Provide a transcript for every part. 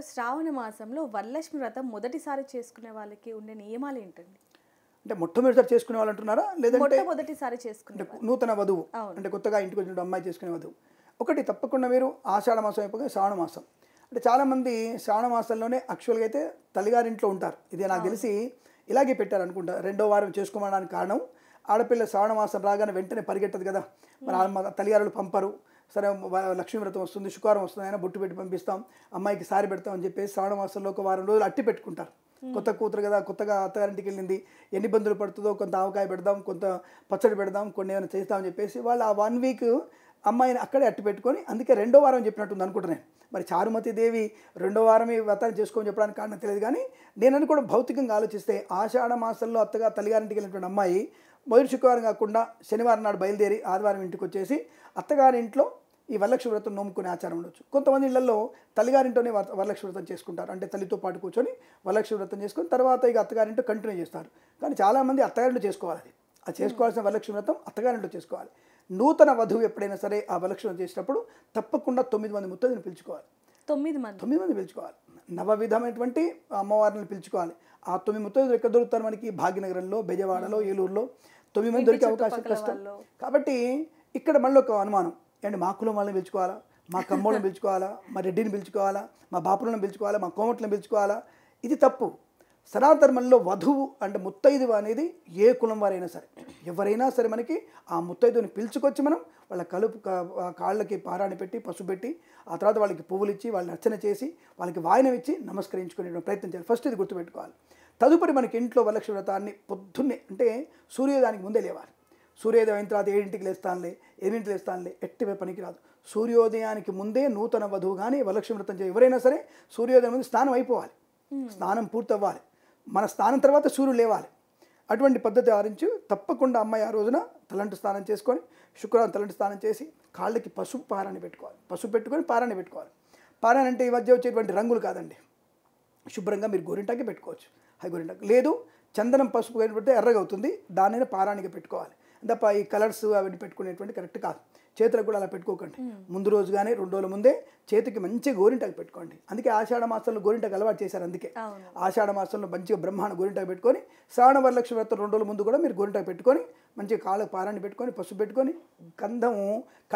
శ్రావణ మాసంలో వరలక్ష్మి వ్రతం మొదటిసారి చేసుకునే వాళ్ళకి ఉండే నియమాలు ఏంటండి? అంటే మొట్టమొదటిసారి చేసుకునే వాళ్ళు అంటున్నారా, లేదంటే మొదటిసారి చేసుకునే నూతన వధువు అంటే కొత్తగా ఇంటికి వచ్చిన అమ్మాయి చేసుకునే వధువు? ఒకటి తప్పకుండా మీరు ఆషాఢ మాసం అయిపోయి శ్రావణ మాసం, అంటే చాలామంది శ్రావణ మాసంలోనే యాక్చువల్గా అయితే తల్లిగారింట్లో ఉంటారు. ఇది నాకు తెలిసి ఇలాగే పెట్టారు అనుకుంటా. రెండో వారం చేసుకోవడానికి కారణం ఆడపిల్ల శ్రావణ మాసం రాగానే వెంటనే పరిగెట్టదు కదా, మరి తల్లిగారులు పంపరు. సరే లక్ష్మీ వ్రతం వస్తుంది, శుక్రవారం వస్తుంది, అయినా బొట్టు పెట్టి పంపిస్తాం, అమ్మాయికి సారి పెడతాం అని చెప్పేసి శ్రావణ మాసంలో ఒక వారం రోజులు అట్టి పెట్టుకుంటారు. కొత్త కూతురు కదా, కొత్తగా అత్తగారింటికి వెళ్ళింది, ఎన్ని ఇబ్బందులు పడుతుందో, కొంత ఆవకాయ పెడదాం, కొంత పచ్చడి పెడదాం, కొన్ని ఏమైనా చేస్తామని చెప్పేసి వాళ్ళు ఆ 1 వీక్ అమ్మాయిని అక్కడే అట్టి పెట్టుకొని, అందుకే రెండో వారం చెప్పినట్టుంది అనుకుంటున్నాను. మరి చారుమతి దేవి రెండో వారం ఈ వ్రతాన్ని చేసుకోని చెప్పడానికి కారణం తెలియదు. కానీ నేను అనుకోవడం భౌతికంగా ఆలోచిస్తే ఆషాఢ మాసంలో అత్తగా తల్లిగారింటికి వెళ్ళినటువంటి అమ్మాయి మొదటి శుక్రవారం కాకుండా శనివారం నాడు బయలుదేరి ఆదివారం ఇంటికి వచ్చేసి అత్తగారింట్లో ఈ వరలక్ష్మి వ్రతం నోముకునే ఆచారం ఉండొచ్చు. కొంతమంది ఇళ్లలో తల్లిగారింటోనే వరలక్ష్మి వ్రతం చేసుకుంటారు. అంటే తల్లితో పాటు కూర్చొని వరలక్ష్మి వ్రతం చేసుకొని తర్వాత ఇక అత్తగారింటో కంటిన్యూ చేస్తారు. కానీ చాలామంది అత్తగారింట్లో చేసుకోవాలి. అది చేసుకోవాల్సిన వరలక్ష్మి వ్రతం అత్తగారింట్లో చేసుకోవాలి. నూతన వధువు ఎప్పుడైనా సరే ఆ వరలక్ష్మి వ్రతం చేసినప్పుడు తప్పకుండా 9 మంది ముత్తైదుని పిలుచుకోవాలి. 9 మంది పిలుచుకోవాలి. నవవిధమైనటువంటి అమ్మవారిని పిలుచుకోవాలి. ఆ 9 ముత్తైదులు ఎక్కడ దొరుకుతారు మనకి? భాగ్యనగరంలో, బెజవాడలో, ఏలూరులో 9 మంది దొరికే అవకాశం కష్టం. కాబట్టి ఇక్కడ మళ్ళీ ఒక అనుమానం, అంటే మా కులం వాళ్ళని పిలుచుకోవాలా, మా కమ్మోళ్ళని పిలుచుకోవాలా, మా రెడ్డిని పిలుచుకోవాలా, మా బాపులను పిలుచుకోవాలా, మా కోమట్లను పిలుచుకోవాలా? ఇది తప్పు. సనాతనంలో వధువు అంటే ముత్తైదువ అనేది ఏ కులం వారైనా సరే, ఎవరైనా సరే మనకి ఆ ముత్తైదుని పిలుచుకొచ్చి మనం వాళ్ళ కాళ్ళకి పారాణి పెట్టి పసుపు పెట్టి ఆ తర్వాత వాళ్ళకి పువ్వులు ఇచ్చి వాళ్ళని అర్చన చేసి వాళ్ళకి వాయనం ఇచ్చి నమస్కరించుకునే ప్రయత్నం చేయాలి. ఫస్ట్ ఇది గుర్తుపెట్టుకోవాలి. తదుపరి మనకి ఇంట్లో వరలక్ష్మి వ్రతాన్ని పొద్దున్నే అంటే సూర్యోదయానికి ముందే లేవాలి. సూర్యోదయం అయిన తర్వాత 7ంటికి లేస్తానులే, 8ంటికి లేస్తానులే, ఎట్టి పనికి రాదు. సూర్యోదయానికి ముందే నూతన వధువు కానీ వరలక్ష్మి వ్రతం ఎవరైనా సరే సూర్యోదయం ముందు స్నానం అయిపోవాలి, స్నానం పూర్తి అవ్వాలి. మన స్నానం తర్వాత సూర్యుడు లేవాలి. అటువంటి పద్ధతి ఆరించి తప్పకుండా అమ్మాయి ఆ రోజున తలంటు స్నానం చేసుకొని శుక్రవారం తలంటు స్నానం చేసి కాళ్ళకి పసుపు పారాన్ని పెట్టుకోవాలి. పసుపు పెట్టుకొని పారాన్ని పెట్టుకోవాలి. పారాన్ని అంటే ఈ మధ్య వచ్చేటువంటి రంగులు కాదండి, శుభ్రంగా మీరు గోరింటాకి పెట్టుకోవచ్చు. హై గోరింటాకు లేదు, చందనం పసుపు పెడితే ఎర్రగా అవుతుంది, దానిని పారాణిగా పెట్టుకోవాలి తప్ప ఈ కలర్స్ అవన్నీ పెట్టుకునేటువంటి కరెక్ట్ కాదు. చేతులకు కూడా అలా పెట్టుకోకండి. ముందు రోజు కానీ 2 రోజుల ముందే చేతికి మంచి గోరింటాకు పెట్టుకోండి. అందుకే ఆషాఢ మాసంలో గోరింటాకు అలవాటు చేశారు. అందుకే ఆషాఢ మాసంలో మంచిగా బ్రహ్మాండ గోరింటాకు పెట్టుకొని శ్రావణ వరలక్ష్మి వ్రతం 2 రోజుల ముందు కూడా మీరు గోరింటాకు పెట్టుకొని మంచిగా కాళ్ళకు పారాన్ని పెట్టుకొని పసుపు పెట్టుకొని గంధము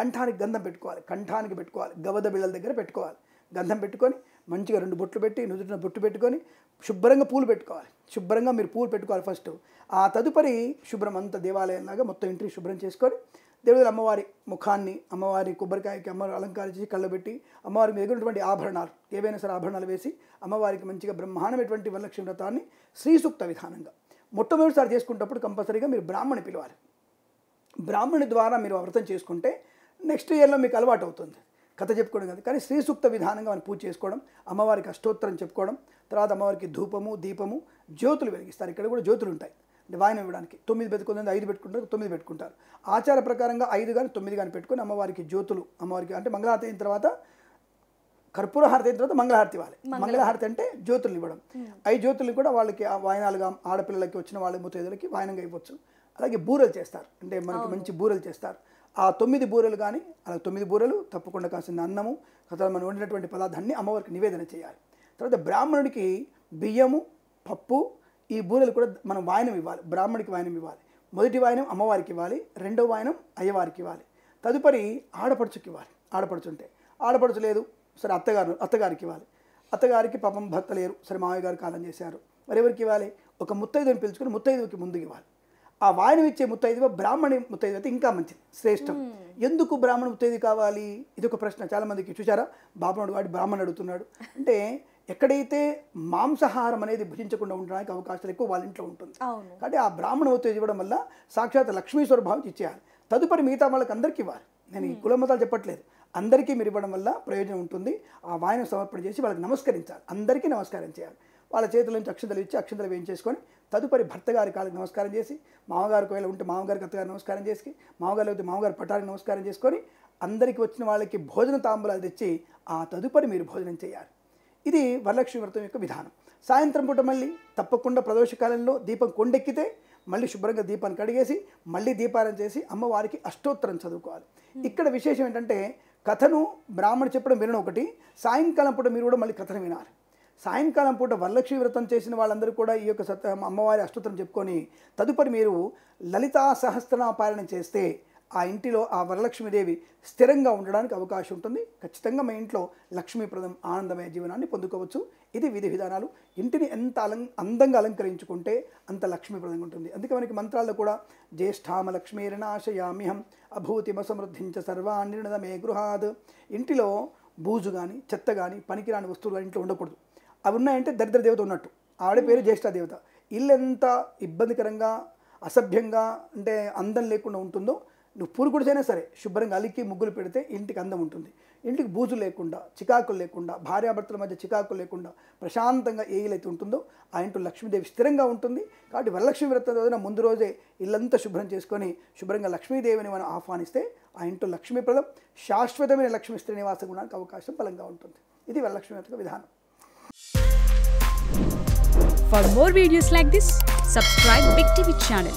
కంఠానికి గంధం పెట్టుకోవాలి, కంఠానికి పెట్టుకోవాలి, గవద బిళ్ళల దగ్గర పెట్టుకోవాలి. గంధం పెట్టుకొని మంచిగా 2 బొట్లు పెట్టి నుదుటిన బొట్టు పెట్టుకొని శుభ్రంగా పూలు పెట్టుకోవాలి. శుభ్రంగా మీరు పూలు పెట్టుకోవాలి ఫస్ట్. ఆ తదుపరి శుభ్రం అంతా దేవాలయంలాగా మొత్తం ఇంటిని శుభ్రం చేసుకొని దేవుడు అమ్మవారి ముఖాన్ని అమ్మవారి కొబ్బరికాయకి అమ్మవారి అలంకరించి కళ్ళు పెట్టి అమ్మవారికి ఎదుగునటువంటి ఆభరణాలు ఏవైనా సరే ఆభరణాలు వేసి అమ్మవారికి మంచిగా బ్రహ్మాండమైనటువంటి వరలక్ష్మి వ్రతాన్ని శ్రీసూక్త విధానంగా మొట్టమొదటిసారి చేసుకునేటప్పుడు కంపల్సరీగా మీరు బ్రాహ్మణి పిలవాలి. బ్రాహ్మణి ద్వారా మీరు వ్రతం చేసుకుంటే నెక్స్ట్ ఇయర్లో మీకు అలవాటు అవుతుంది. కథ చెప్పుకోవడం కాదు, కానీ శ్రీసూక్త విధానంగా మనం పూజ చేసుకోవడం, అమ్మవారికి అష్టోత్తరం చెప్పుకోవడం, తర్వాత అమ్మవారికి ధూపము దీపము జ్యోతులు వెలిగిస్తారు. ఇక్కడ కూడా జ్యోతులు ఉంటాయి అంటే వాయనం ఇవ్వడానికి. 9 పెట్టుకుంటుంది, 5 పెట్టుకుంటారు, 9 పెట్టుకుంటారు. ఆచార ప్రకారంగా 5 కానీ 9 కానీ పెట్టుకొని అమ్మవారికి జ్యోతులు, అమ్మవారికి అంటే మంగళహారతి అయిన తర్వాత కర్పూర హారతి అయిన తర్వాత మంగళహారతి ఇవ్వాలి. మంగళహారతి అంటే జ్యోతులు ఇవ్వడం. 5 జ్యోతులు కూడా వాళ్ళకి వాయనాలుగా ఆడపిల్లలకి వచ్చిన వాళ్ళ ముత్తైదులకి వాయనంగా ఇవ్వచ్చు. అలాగే బూరెలు చేస్తారు, అంటే మనకి మంచి బూరెలు చేస్తారు. ఆ 9 బూరెలు కానీ అలా 9 బూరెలు తప్పకుండా కాసిన అన్నము తర్వాత మనం వండినటువంటి పదార్థాన్ని అమ్మవారికి నివేదన చేయాలి. తర్వాత బ్రాహ్మణుడికి బియ్యము పప్పు ఈ బూరెలు కూడా మనం వాయనం ఇవ్వాలి. బ్రాహ్మణికి వాయనం ఇవ్వాలి. మొదటి వాయనం అమ్మవారికి ఇవ్వాలి, రెండో వాయనం అయ్యవారికి ఇవ్వాలి, తదుపరి ఆడపడుచుకి ఇవ్వాలి. ఆడపడుచు ఉంటే ఆడపడుచు లేదు సరే అత్తగారికి ఇవ్వాలి. అత్తగారికి పాపం భర్త లేరు సరే మామయ్య గారు కాలం చేశారు, మరి ఎవరికి ఇవ్వాలి? ఒక ముత్తైదుని పిలుచుకొని ముత్తైదుకి ముందుకు ఇవ్వాలి. ఆ వాయనం ఇచ్చే ముత్తైదువ బ్రాహ్మణి ముత్తైదు అయితే ఇంకా మంచిది, శ్రేష్టం. ఎందుకు బ్రాహ్మణ ముత్తైదు కావాలి? ఇది ఒక ప్రశ్న చాలామందికి. చూసారా, బాపనుడు వాడి బ్రాహ్మణుడు అడుగుతున్నాడు అంటే ఎక్కడైతే మాంసాహారం అనేది భుజించకుండా ఉండడానికి అవకాశాలు ఎక్కువ వాళ్ళ ఇంట్లో ఉంటుంది. కాబట్టి ఆ బ్రాహ్మణ ముత్తైదు ఇవ్వడం వల్ల సాక్షాత్ లక్ష్మీశ్వర భావించి ఇచ్చేయాలి. తదుపరి మిగతా వాళ్ళకి అందరికీ ఇవ్వాలి. నేను ఈ కుల మతాలు చెప్పట్లేదు, అందరికీ మీరు ఇవ్వడం వల్ల ప్రయోజనం ఉంటుంది. ఆ వాయనం సమర్పణ చేసి వాళ్ళకి నమస్కరించాలి, అందరికీ నమస్కారం చేయాలి. వాళ్ళ చేతుల నుంచి అక్షంతలు ఇచ్చి అక్షంతలు వేయించేసుకొని తదుపరి భర్త గారి కాళ్ళకి నమస్కారం చేసి, మామగారికి ఒకవేళ ఉంటే మామగారికి అత్తగారు నమస్కారం చేసి, మామగారు అయితే మామగారి పటానికి నమస్కారం చేసుకొని అందరికీ వచ్చిన వాళ్ళకి భోజన తాంబూలాలు తెచ్చి ఆ తదుపరి మీరు భోజనం చేయాలి. ఇది వరలక్ష్మి వ్రతం యొక్క విధానం. సాయంత్రం పూట మళ్ళీ తప్పకుండా ప్రదోషకాలంలో దీపం కొండెక్కితే మళ్ళీ శుభ్రంగా దీపాన్ని కడిగేసి మళ్ళీ దీపారం చేసి అమ్మవారికి అష్టోత్తరం చదువుకోవాలి. ఇక్కడ విశేషం ఏంటంటే కథను బ్రాహ్మణ చెప్పడం వినడం ఒకటి, సాయంకాలం పూట మీరు కూడా మళ్ళీ కథను వినాలి. సాయంకాలం పూట వరలక్ష్మి వ్రతం చేసిన వాళ్ళందరూ కూడా ఈ యొక్క అమ్మవారి అష్టోత్తరం చెప్పుకొని తదుపరి మీరు లలితా సహస్రనామ పారాయణం చేస్తే ఆ ఇంటిలో ఆ వరలక్ష్మీదేవి స్థిరంగా ఉండడానికి అవకాశం ఉంటుంది. ఖచ్చితంగా మీ ఇంట్లో లక్ష్మీప్రదం ఆనందమయ జీవనాన్ని పొందుకోవచ్చు. ఇది విధి విధానాలు. ఇంటిని ఎంత అందంగా అలంకరించుకుంటే అంత లక్ష్మీప్రదంగా ఉంటుంది. అందుకే మనకి మంత్రాల్లో కూడా జ్యేష్ఠామ లక్ష్మీర్నాశయామ్యహం అభూతిమ సమృద్ధించ సర్వాన్నిర్ణదమే గృహాద్. ఇంటిలో బూజు కానీ చెత్త కానీ పనికిరాని వస్తువులు కానీ ఇంట్లో ఉండకూడదు. అవి ఉన్నాయంటే దరిద్ర దేవత ఉన్నట్టు. ఆవిడ పేరు జ్యేష్ఠాదేవత. ఇల్లు ఎంత ఇబ్బందికరంగా అసభ్యంగా అంటే అందం లేకుండా ఉంటుందో, నువ్వు పూలు కుడిసైనా సరే శుభ్రంగా అలికి ముగ్గులు పెడితే ఇంటికి అందం ఉంటుంది. ఇంటికి బూజు లేకుండా, చికాకులు లేకుండా, భార్యాభర్తల మధ్య చికాకులు లేకుండా ప్రశాంతంగా ఏ ఇల్లు అయితే ఉంటుందో ఆ ఇంట్లో లక్ష్మీదేవి స్థిరంగా ఉంటుంది. కాబట్టి వరలక్ష్మి వ్రతం రోజున ముందు రోజే ఇల్లంతా శుభ్రం చేసుకొని శుభ్రంగా లక్ష్మీదేవిని మనం ఆహ్వానిస్తే ఆ ఇంట్లో లక్ష్మీప్రదం శాశ్వతమైన లక్ష్మీ శ్రీనివాస గుణానికి అవకాశం బలంగా ఉంటుంది. ఇది వరలక్ష్మి వ్రత విధానం. For more videos like this, subscribe Big TV channel.